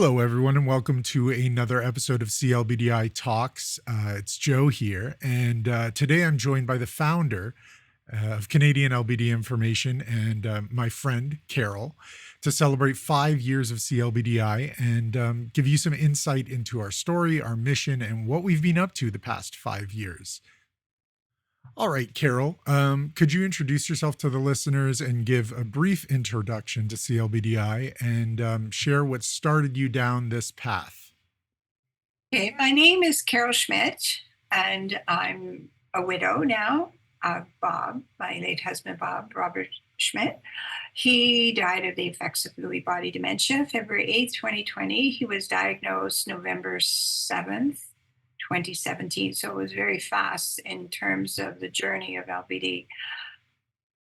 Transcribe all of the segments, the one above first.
Hello, everyone, and welcome to another episode of CLBDI Talks. It's Joe here, and today I'm joined by the founder of Canadian LBD Information and my friend Carol to celebrate 5 years of CLBDI and give you some insight into our story, our mission, and what we've been up to the past 5 years. All right, Carol, could you introduce yourself to the listeners and give a brief introduction to CLBDI and share what started you down this path? Okay, my name is Carol Schmidt, and I'm a widow now of Bob, my late husband, Bob Robert Schmidt. He died of the effects of Lewy Body Dementia February 8th, 2020. He was diagnosed November 7th, 2017. So it was very fast in terms of the journey of LBD.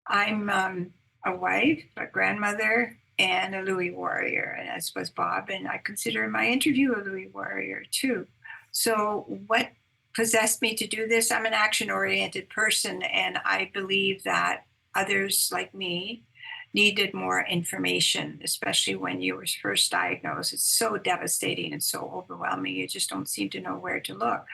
I'm a wife, a grandmother, and a Lewy Warrior, and as was Bob, and I consider my interview a Lewy Warrior too. So what possessed me to do this? I'm an action-oriented person, and I believe that others like me needed more information, especially when you were first diagnosed. It's so devastating and so overwhelming. You just don't seem to know where to look.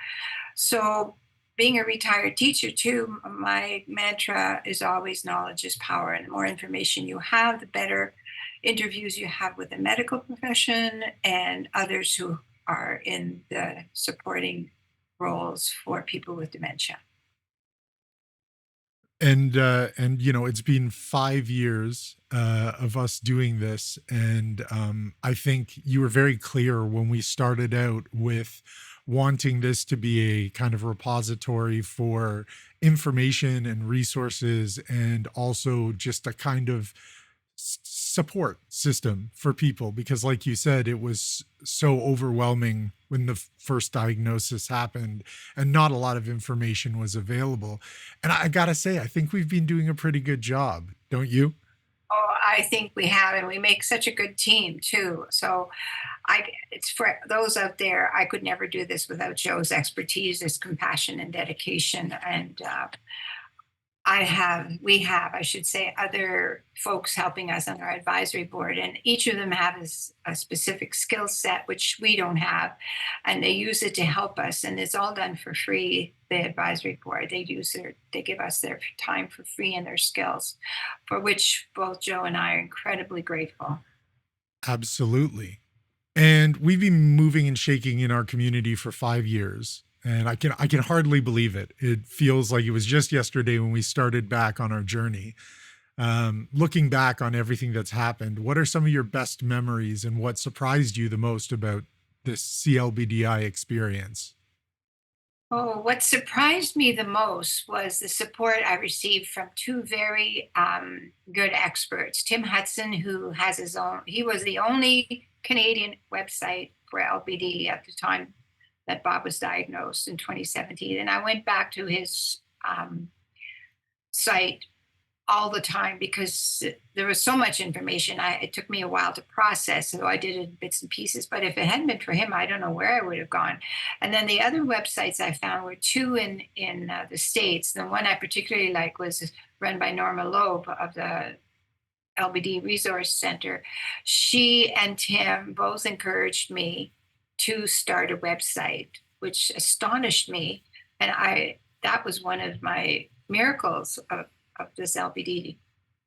So being a retired teacher too, my mantra is always knowledge is power. And the more information you have, the better interviews you have with the medical profession and others who are in the supporting roles for people with dementia. And it's been 5 years of us doing this, and I think you were very clear when we started out with wanting this to be a kind of repository for information and resources, and also just a kind of support system for people, because like you said, it was so overwhelming when the first diagnosis happened and not a lot of information was available. And I gotta say, I think we've been doing a pretty good job, don't you? Oh, I think we have, and we make such a good team too. So it's for those out there, I could never do this without Joe's expertise, his compassion and dedication. And we have, I should say, other folks helping us on our advisory board, and each of them has a specific skill set which we don't have, and they use it to help us, and it's all done for free. The advisory board, they give us their time for free and their skills, for which both Joe and I are incredibly grateful. Absolutely. And we've been moving and shaking in our community for 5 years. And I can hardly believe it. It feels like it was just yesterday when we started back on our journey. Looking back on everything that's happened, what are some of your best memories and what surprised you the most about this CLBDI experience? Oh, what surprised me the most was the support I received from two very good experts. Tim Hudson, who has his own, he was the only Canadian website for LBD at the time that Bob was diagnosed in 2017. And I went back to his site all the time because there was so much information. It took me a while to process, so I did it in bits and pieces. But if it hadn't been for him, I don't know where I would have gone. And then the other websites I found were two in the States. The one I particularly liked was run by Norma Loeb of the LBD Resource Center. She and Tim both encouraged me to start a website, which astonished me. And that was one of my miracles of this LBD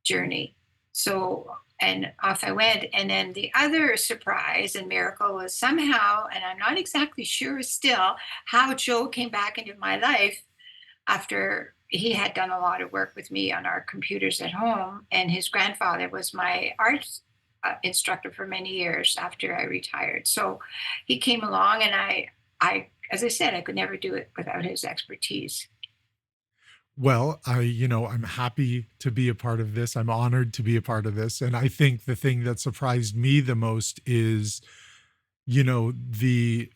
journey. So, and off I went. And then the other surprise and miracle was somehow, and I'm not exactly sure still, how Joe came back into my life after he had done a lot of work with me on our computers at home. And his grandfather was my art instructor for many years after I retired. So he came along, and as I said, I could never do it without his expertise. Well, I'm happy to be a part of this. I'm honored to be a part of this. And I think the thing that surprised me the most is, the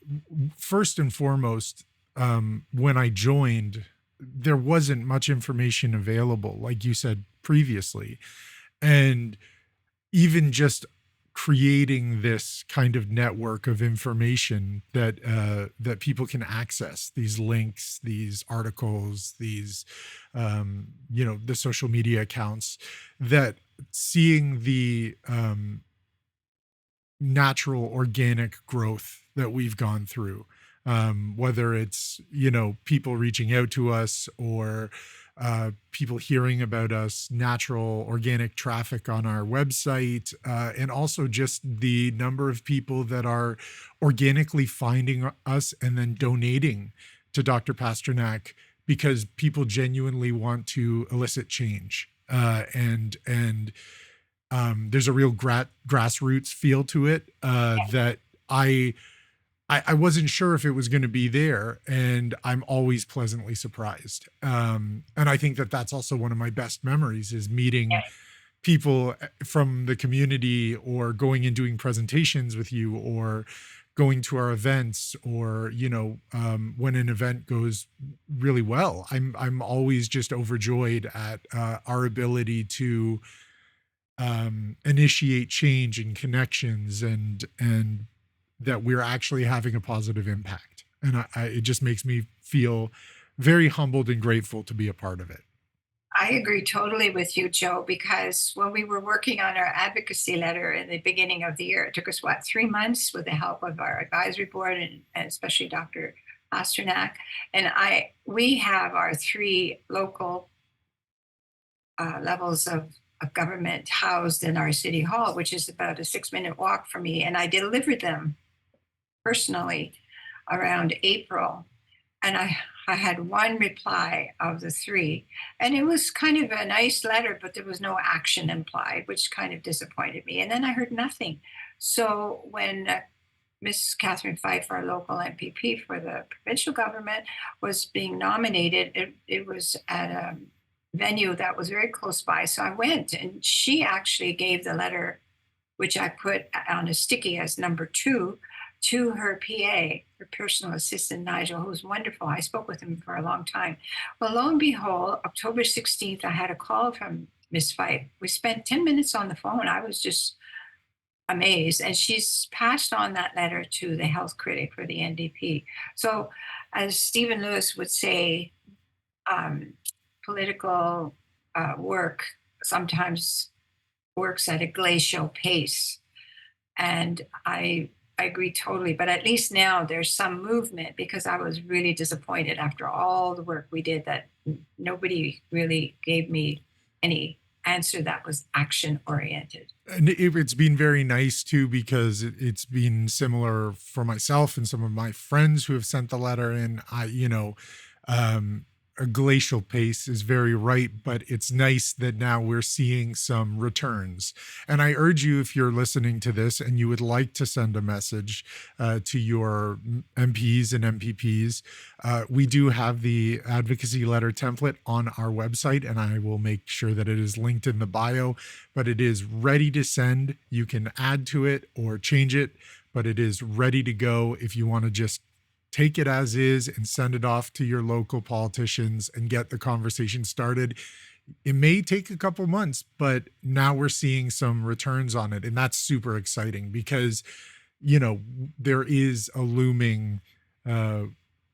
first and foremost, when I joined, there wasn't much information available, like you said previously. And even just creating this kind of network of information that people can access, these links, these articles, these the social media accounts, that seeing natural organic growth that we've gone through, whether it's, people reaching out to us or people hearing about us, natural organic traffic on our website, and also just the number of people that are organically finding us and then donating to Dr. Pasternak because people genuinely want to elicit change. And there's a real grassroots feel to it that I, I wasn't sure if it was going to be there, and I'm always pleasantly surprised. And I think that that's also one of my best memories is meeting people from the community, or going and doing presentations with you, or going to our events, or when an event goes really well. I'm always just overjoyed at our ability to initiate change and connections, and that we're actually having a positive impact. And it just makes me feel very humbled and grateful to be a part of it. I agree totally with you, Joe, because when we were working on our advocacy letter in the beginning of the year, it took us, what, 3 months with the help of our advisory board and especially Dr. Pasternak. And we have our three local levels of government housed in our city hall, which is about a 6-minute walk from me. And I delivered them personally around April. And I had one reply of the three. And it was kind of a nice letter, but there was no action implied, which kind of disappointed me. And then I heard nothing. So when Miss Catherine Fife, our local MPP for the provincial government, was being nominated, it was at a venue that was very close by. So I went, and she actually gave the letter, which I put on a sticky as number 2, to her PA, her personal assistant, Nigel, who's wonderful. I spoke with him for a long time. Well, lo and behold, October 16th, I had a call from Miss Fife. We spent 10 minutes on the phone. I was just amazed. And she's passed on that letter to the health critic for the NDP. So, as Stephen Lewis would say, um, political work sometimes works at a glacial pace. And I agree totally. But at least now there's some movement, because I was really disappointed after all the work we did that nobody really gave me any answer that was action oriented. And it's been very nice too, because it's been similar for myself and some of my friends who have sent the letter in. Um, a glacial pace is very right, but it's nice that now we're seeing some returns. And I urge you, if you're listening to this and you would like to send a message to your MPs and MPPs, we do have the advocacy letter template on our website, and I will make sure that it is linked in the bio, but it is ready to send. You can add to it or change it, but it is ready to go if you want to just take it as is and send it off to your local politicians and get the conversation started. It may take a couple months, but now we're seeing some returns on it. And that's super exciting because, there is a looming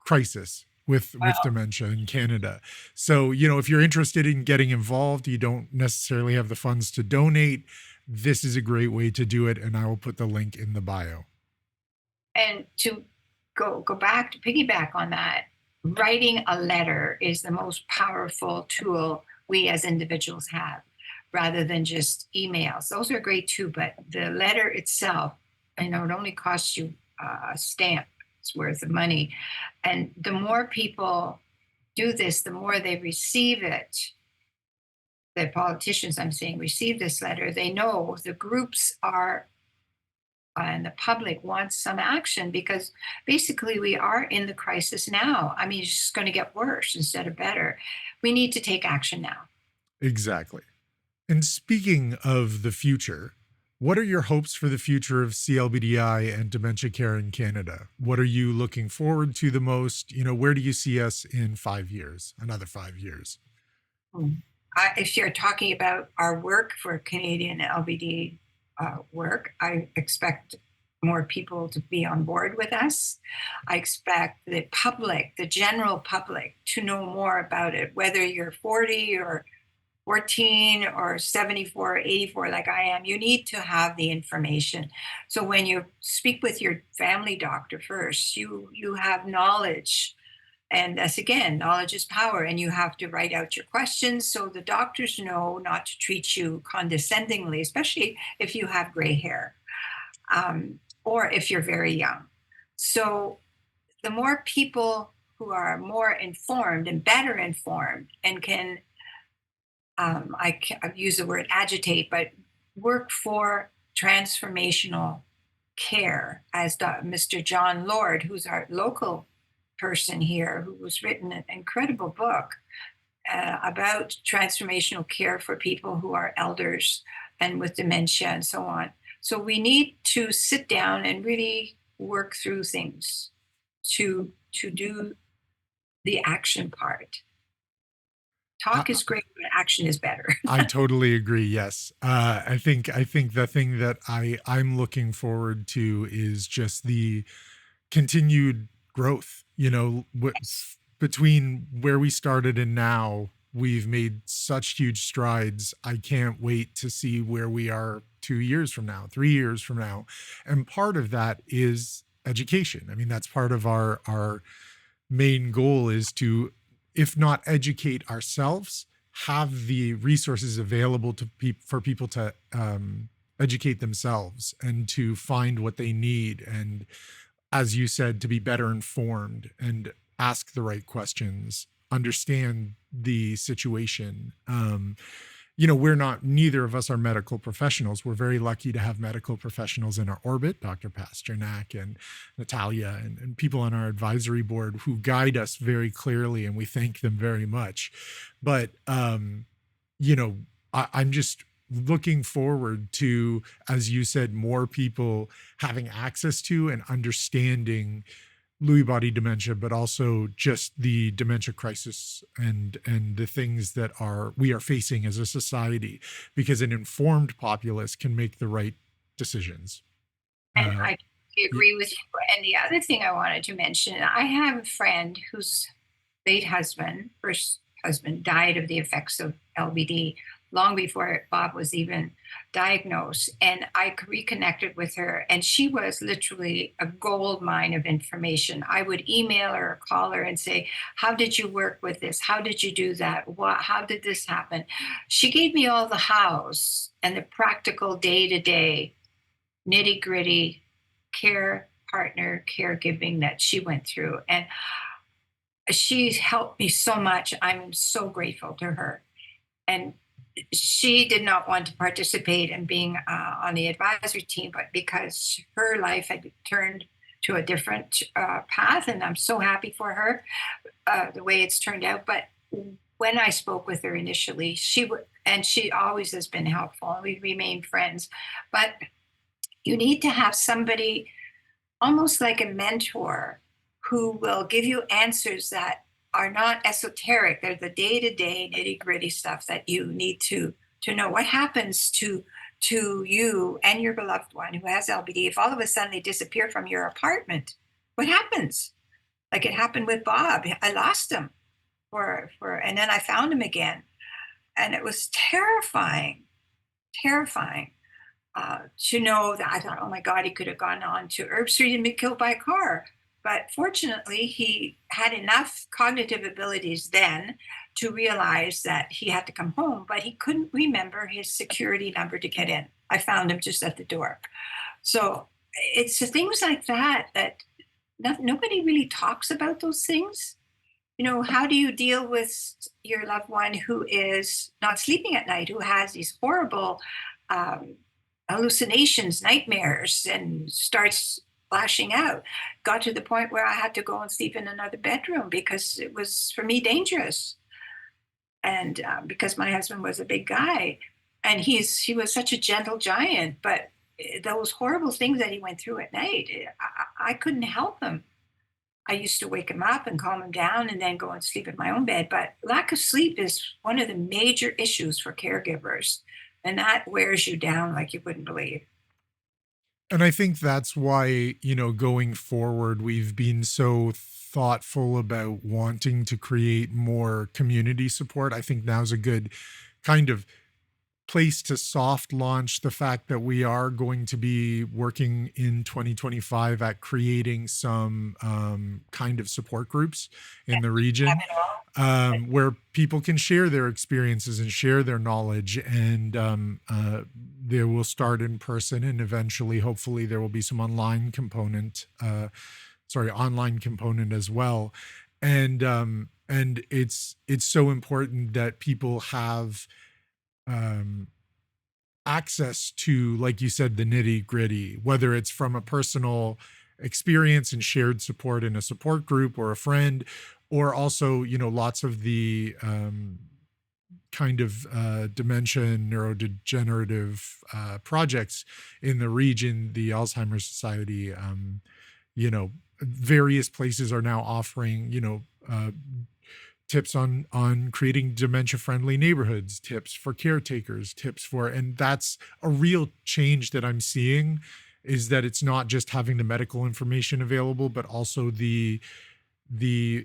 crisis with dementia in Canada. So, if you're interested in getting involved, you don't necessarily have the funds to donate, this is a great way to do it. And I will put the link in the bio. And to go back to piggyback on that, writing a letter is the most powerful tool we as individuals have, rather than just emails. Those are great too, but the letter itself, it only costs you a stamp's worth of money. And the more people do this, the more they receive it. The politicians, I'm saying, receive this letter. They know the groups are and the public wants some action, because basically we are in the crisis now. I mean, it's just going to get worse instead of better. We need to take action now. Exactly. And speaking of the future, what are your hopes for the future of CLBDI and dementia care in Canada? What are you looking forward to the most? Where do you see us in 5 years, another 5 years? If you're talking about our work for Canadian LBD work, I expect more people to be on board with us. I expect the public, the general public, to know more about it, whether you're 40 or 14 or 74 or 84 like I am, you need to have the information. So when you speak with your family doctor first, you have knowledge. And that's again, knowledge is power, and you have to write out your questions so the doctors know not to treat you condescendingly, especially if you have gray hair, or if you're very young. So the more people who are more informed and better informed and can, I've used the word agitate, but work for transformational care, as Mr. John Lord, who's our local person here, who was written an incredible book about transformational care for people who are elders and with dementia and so on. So we need to sit down and really work through things to do the action part. I, Talk is great, but action is better. I totally agree. Yes. I think the thing that I'm looking forward to is just the continued growth. Yes. Between where we started and now, we've made such huge strides. I can't wait to see where we are 2 years from now, 3 years from now. And part of that is education. I mean, that's part of our main goal is to, if not educate ourselves, have the resources available to for people to educate themselves and to find what they need, and as you said, to be better informed and ask the right questions, understand the situation. We're not, neither of us are medical professionals. We're very lucky to have medical professionals in our orbit, Dr. Pasternak and Natalia, and people on our advisory board who guide us very clearly, and we thank them very much. But, I'm just looking forward to, as you said, more people having access to and understanding Lewy body dementia, but also just the dementia crisis and the things that we are facing as a society, because an informed populace can make the right decisions. And Uh, I agree with you. And the other thing I wanted to mention, I have a friend whose first husband, died of the effects of LBD long before Bob was even diagnosed. And I reconnected with her, and she was literally a gold mine of information. I would email her or call her and say, how did you work with this? How did you do that? How did this happen? She gave me all the hows and the practical day to day nitty gritty care partner caregiving that she went through. And she's helped me so much. I'm so grateful to her. And she did not want to participate in being on the advisory team, but because her life had turned to a different path, and I'm so happy for her the way it's turned out. But when I spoke with her initially, and she always has been helpful, and we remained friends. But you need to have somebody almost like a mentor who will give you answers that are not esoteric. They're the day-to-day nitty-gritty stuff that you need to know. What happens to you and your beloved one who has LBD if all of a sudden they disappear from your apartment? What happens? Like it happened with Bob. I lost him and then I found him again. And it was terrifying, terrifying to know that I thought, oh my God, he could have gone on to Herb Street and been killed by a car. But fortunately, he had enough cognitive abilities then to realize that he had to come home, but he couldn't remember his security number to get in. I found him just at the door. So it's the things like that nobody really talks about those things. How do you deal with your loved one who is not sleeping at night, who has these horrible um, hallucinations, nightmares, and starts lashing out? Got to the point where I had to go and sleep in another bedroom because it was for me dangerous. And because my husband was a big guy, and he was such a gentle giant, but those horrible things that he went through at night, I couldn't help him. I used to wake him up and calm him down and then go and sleep in my own bed. But lack of sleep is one of the major issues for caregivers, and that wears you down like you wouldn't believe. and I think that's why, going forward, we've been so thoughtful about wanting to create more community support. I think now's a good kind of place to soft launch the fact that we are going to be working in 2025 at creating some kind of support groups in the Have region, it all. where people can share their experiences and share their knowledge. And they will start in person, and eventually, hopefully, there will be some online component as well. And it's so important that people have um, access to, like you said, the nitty gritty, whether it's from a personal experience and shared support in a support group or a friend, or also, lots of the kind of dementia and neurodegenerative projects in the region, the Alzheimer's Society, various places are now offering, tips on creating dementia friendly neighborhoods, tips for caretakers, and that's a real change that I'm seeing, is that it's not just having the medical information available, but also the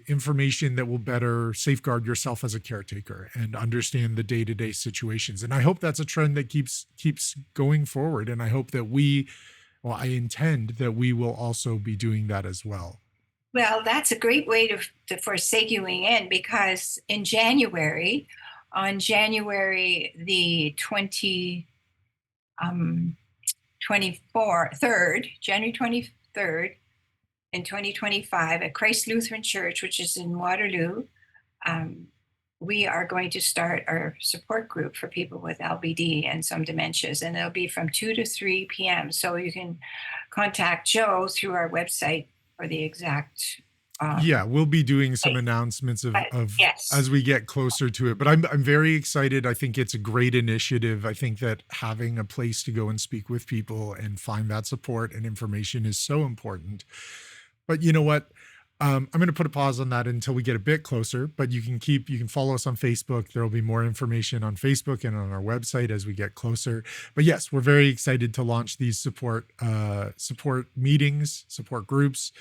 information that will better safeguard yourself as a caretaker and understand the day-to-day situations. And I hope that's a trend that keeps going forward, and I hope that I intend that we will also be doing that as well. Well, that's a great way for segueing in, because in January, on January the 23rd in 2025 at Christ Lutheran Church, which is in Waterloo, um, we are going to start our support group for people with LBD and some dementias, and it'll be from 2 to 3 p.m. So you can contact Joe through our website for the exact Yeah, we'll be doing some place. announcements But of yes, as we get closer to it. But I'm very excited. I think it's a great initiative. I think that having a place to go and speak with people and find that support and information is so important. But you know what? I'm going to put a pause on that until we get a bit closer. But you can follow us on Facebook. There will be more information on Facebook and on our website as we get closer. But yes, we're very excited to launch these support meetings, support groups,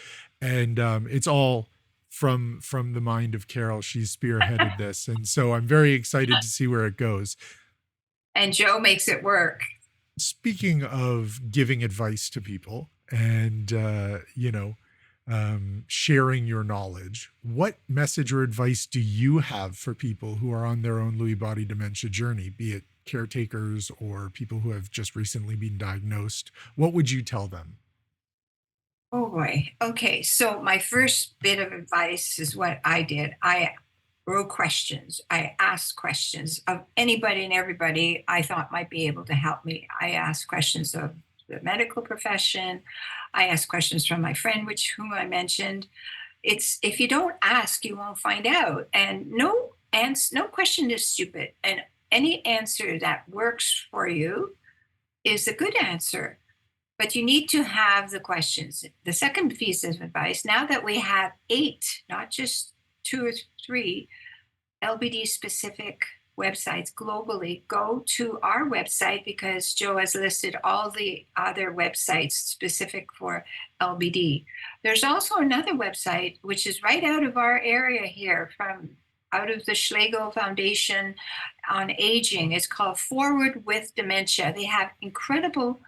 and it's all from the mind of Carol. She's spearheaded this, and so I'm very excited to see where it goes. and Joe makes it work. Speaking of giving advice to people and sharing your knowledge, what message or advice do you have for people who are on their own Lewy body dementia journey, be it caretakers or people who have just recently been diagnosed? What would you tell them? Oh boy. Okay. So my first bit of advice is what I did. I wrote questions. I asked questions of anybody and everybody I thought might be able to help me. I asked questions of the medical profession. I asked questions from my friend, whom I mentioned. It's, if you don't ask, you won't find out. And no question is stupid. And any answer that works for you is a good answer. But you need to have the questions. The second piece of advice, now that we have 8, not just 2 or 3 LBD specific websites globally, go to our website, because Joe has listed all the other websites specific for LBD. There's also another website which is right out of our area here, from out of the Schlegel Foundation on Aging. It's called Forward with Dementia. They have incredible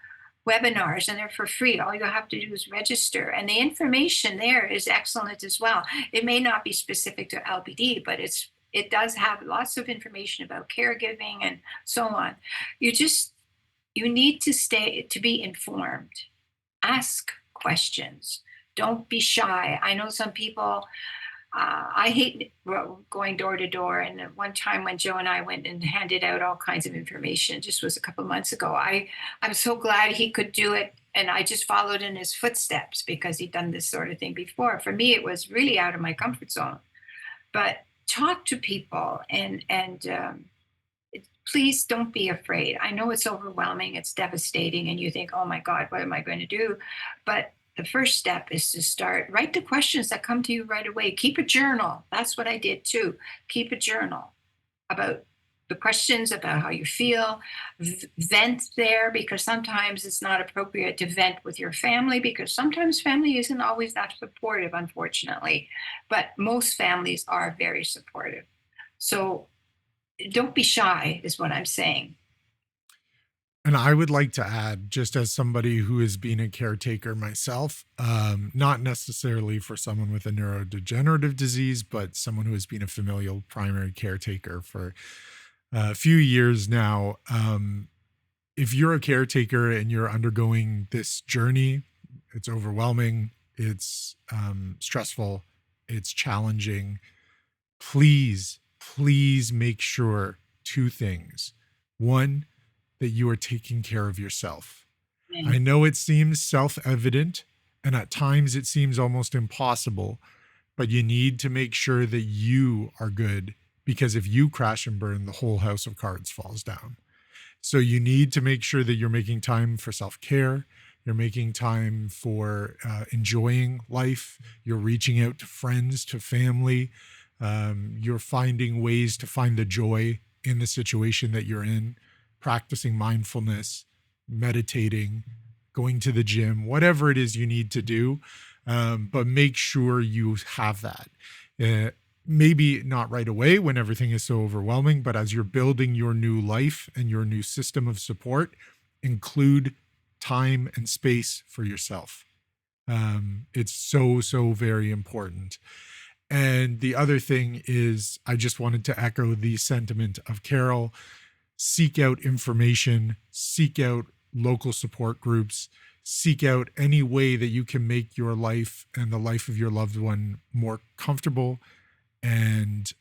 webinars, and they're for free. All you have to do is register, and the information there is excellent as well. It may not be specific to LBD, but it does have lots of information about caregiving and so on. You need to be informed. Ask questions. Don't be shy. I know some people, I hate going door to door. And at one time when Joe and I went and handed out all kinds of information, just was a couple of months ago, I'm so glad he could do it. And I just followed in his footsteps because he'd done this sort of thing before. For me, it was really out of my comfort zone. But talk to people, and please don't be afraid. I know it's overwhelming, it's devastating, and you think, oh my God, what am I going to do? But the first step is to write the questions that come to you right away. Keep a journal. That's what I did too. Keep a journal about the questions, about how you feel. Vent there, because sometimes it's not appropriate to vent with your family, because sometimes family isn't always that supportive, unfortunately. But most families are very supportive. So don't be shy, is what I'm saying. And I would like to add, just as somebody who has been a caretaker myself, not necessarily for someone with a neurodegenerative disease, but someone who has been a familial primary caretaker for a few years now. If you're a caretaker and you're undergoing this journey, it's overwhelming, it's stressful, it's challenging. Please make sure two things. One, that you are taking care of yourself. I Mm. know it seems self evident, and at times it seems almost impossible, but you need to make sure that you are good, because if you crash and burn, the whole house of cards falls down. So you need to make sure that you're making time for self care. You're making time for enjoying life. You're reaching out to friends, to family. You're finding ways to find the joy in the situation that you're in, practicing mindfulness, meditating, going to the gym, whatever it is you need to do. But make sure you have that. Uh, Maybe not right away when everything is so overwhelming, but as you're building your new life and your new system of support, include time and space for yourself. It's so very important. And the other thing is, I just wanted to echo the sentiment of Carol. Seek out information, seek out local support groups, seek out any way that you can make your life and the life of your loved one more comfortable and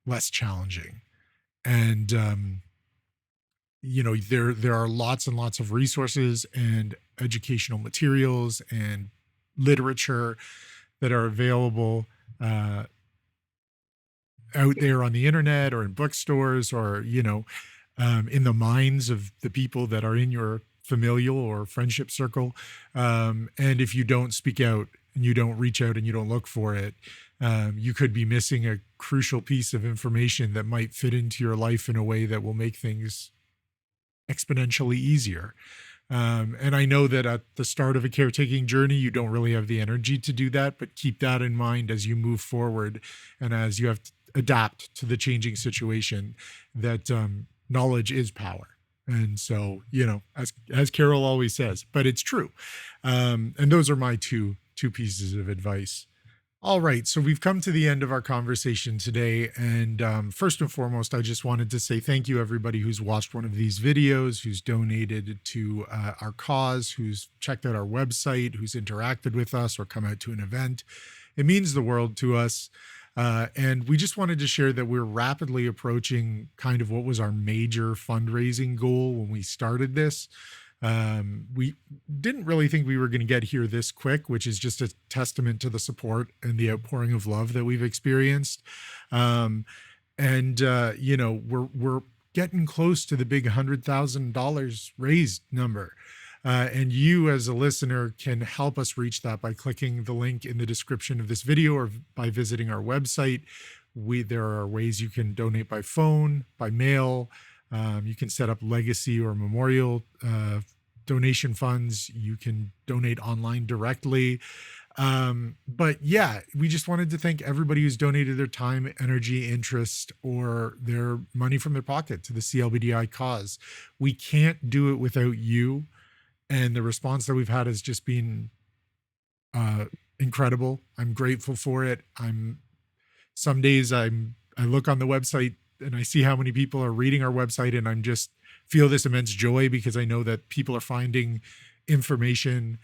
less challenging. And there are lots and lots of resources and educational materials and literature that are available uh, out there on the internet or in bookstores, or in the minds of the people that are in your familial or friendship circle. And if you don't speak out and you don't reach out and you don't look for it, you could be missing a crucial piece of information that might fit into your life in a way that will make things exponentially easier. And I know that at the start of a caretaking journey, you don't really have the energy to do that, but keep that in mind as you move forward and as you have to adapt to the changing situation, that knowledge is power. And so, as Carol always says, but it's true. And those are my two pieces of advice. All right, so we've come to the end of our conversation today. And first and foremost, I just wanted to say thank you, everybody who's watched one of these videos, who's donated to our cause, who's checked out our website, who's interacted with us or come out to an event. It means the world to us. And we just wanted to share that we're rapidly approaching kind of what was our major fundraising goal when we started this. We didn't really think we were going to get here this quick, which is just a testament to the support and the outpouring of love that we've experienced. We're getting close to the big $100,000 raised number. And you, as a listener, can help us reach that by clicking the link in the description of this video or by visiting our website. There are ways you can donate by phone, by mail. You can set up legacy or memorial donation funds. You can donate online directly. But yeah, we just wanted to thank everybody who's donated their time, energy, interest, or their money from their pocket to the CLBDI cause. We can't do it without you. And the response that we've had has just been incredible. I'm grateful for it. Some days I look on the website and I see how many people are reading our website, and I'm just feel this immense joy because I know that people are finding information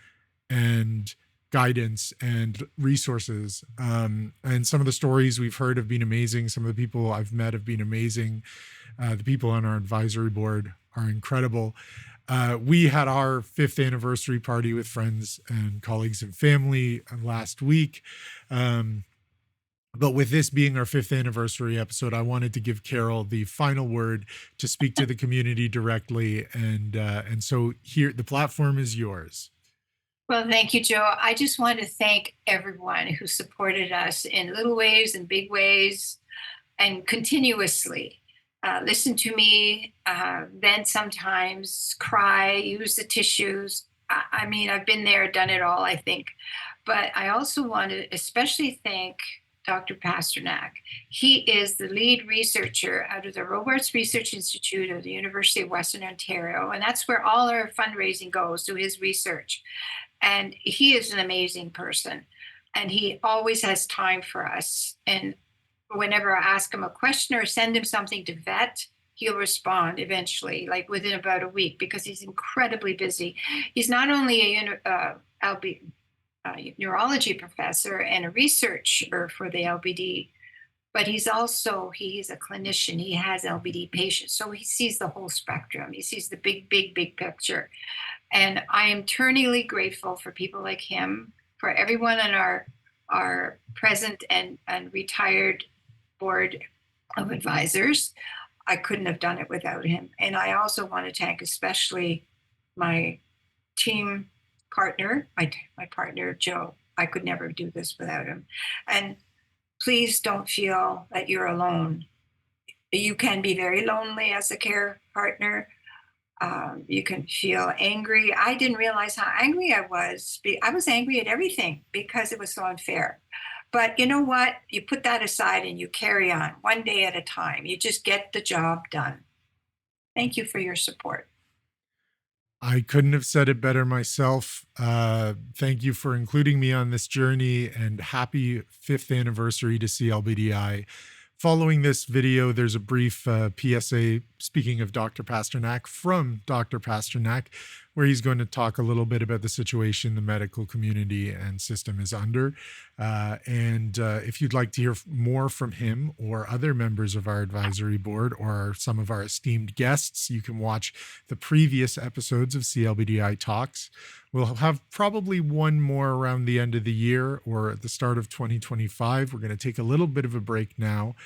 and guidance and resources. And some of the stories we've heard have been amazing. Some of the people I've met have been amazing. The people on our advisory board are incredible. We had our 5th anniversary party with friends and colleagues and family last week. But with this being our 5th anniversary episode, I wanted to give Carol the final word to speak to the community directly. And so here, the platform is yours. Well, thank you, Joe. I just want to thank everyone who supported us in little ways and big ways and continuously. Listen to me, vent sometimes, cry, use the tissues. I mean, I've been there, done it all, I think. But I also want to especially thank Dr. Pasternak. He is the lead researcher out of the Robarts Research Institute of the University of Western Ontario, and that's where all our fundraising goes, to his research. And he is an amazing person, and he always has time for us. And whenever I ask him a question or send him something to vet, he'll respond eventually, like within about a week, because he's incredibly busy. He's not only neurology professor and a researcher for the LBD, but he's a clinician. He has LBD patients, so he sees the whole spectrum. He sees the big picture. And I am eternally grateful for people like him, for everyone on our present and retired board of advisors. I couldn't have done it without him. And I also want to thank especially my team partner, my partner, Joe. I could never do this without him. And please don't feel that you're alone. You can be very lonely as a care partner. You can feel angry. I didn't realize how angry I was. I was angry at everything because it was so unfair. But you know what? You put that aside and you carry on one day at a time. You just get the job done. Thank you for your support. I couldn't have said it better myself. Thank you for including me on this journey, and happy 5th anniversary to CLBDI. Following this video, there's a brief PSA, speaking of Dr. Pasternak, from Dr. Pasternak, where he's going to talk a little bit about the situation the medical community and system is under. If you'd like to hear more from him or other members of our advisory board or some of our esteemed guests, you can watch the previous episodes of CLBDI Talks. We'll have probably one more around the end of the year or at the start of 2025. We're going to take a little bit of a break now,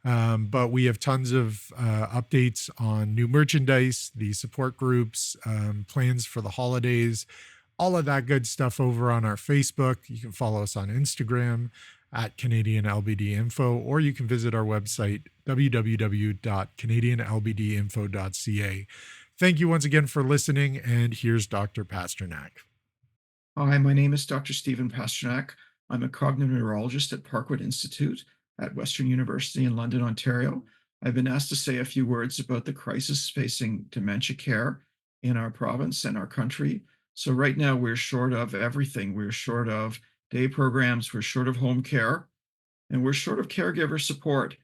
but we have tons of updates on new merchandise, the support groups, plans for the holidays, all of that good stuff over on our Facebook. You can follow us on Instagram at Canadian LBD Info, or you can visit our website, www.canadianlbdinfo.ca. Thank you once again for listening, and here's Dr. Pasternak. Hi, my name is Dr. Stephen Pasternak. I'm a cognitive neurologist at Parkwood Institute at Western University in London, Ontario. I've been asked to say a few words about the crisis facing dementia care in our province and our country. So right now we're short of everything. We're short of day programs, we're short of home care, and we're short of caregiver support.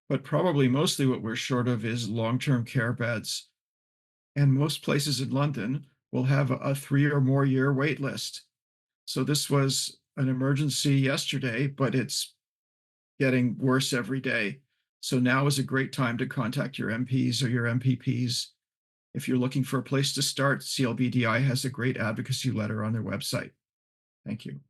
But probably mostly what we're short of is long-term care beds. And most places in London will have a 3 or more year wait list. So this was an emergency yesterday, but it's getting worse every day. So now is a great time to contact your MPs or your MPPs. If you're looking for a place to start, CLBDI has a great advocacy letter on their website. Thank you.